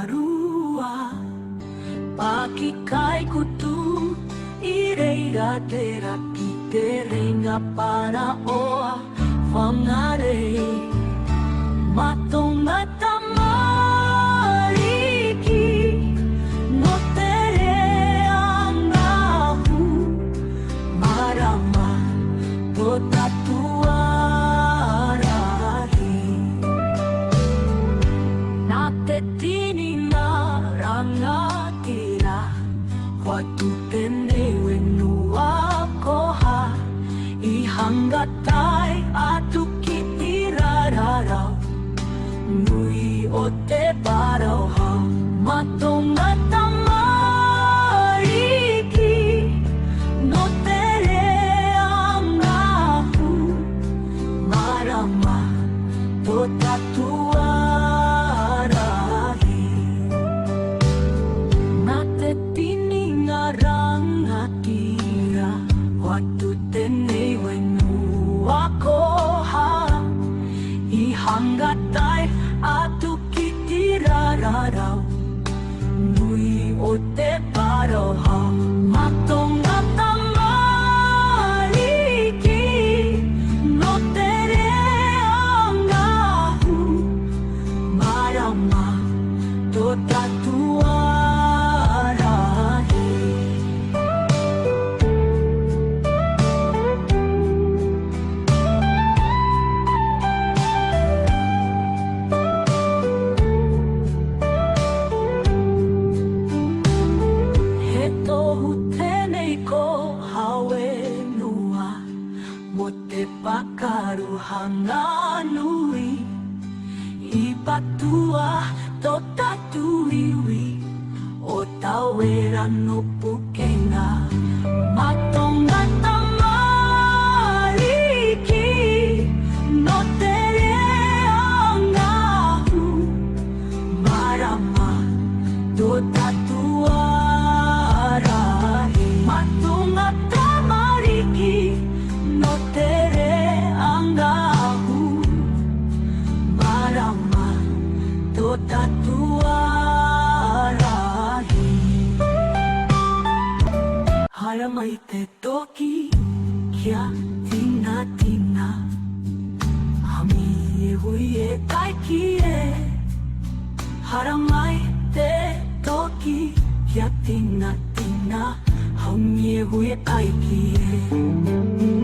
marua pakikai kutu ireira tera kiterenga para oa whangare matonga tamariki no tere angahu marama to tatuarahi na te tini na rangatira watu tene wenua koha I hangatai atu kitirararau nui o te parauha matonga tamariki no tere angahu marama to tatuarahi na te tini nga rangatira watu tene wenua koha I hangatai atu kitirararau nui o te parauha matonga tamariki no tere angahu marama to tatuarahi He tohu tenei ko hawe nua mo te pakaru hanga nui I patua to tatuiwi o tawera no pukenga matonga tamariki no tere angahu marama to tatuarahi matonga tamariki no tere angahu marama to tatuarahi haramai te toki kia tina tina hami e hui e kaiki e haramai te toki kia tina tina hami e hui e kaiki e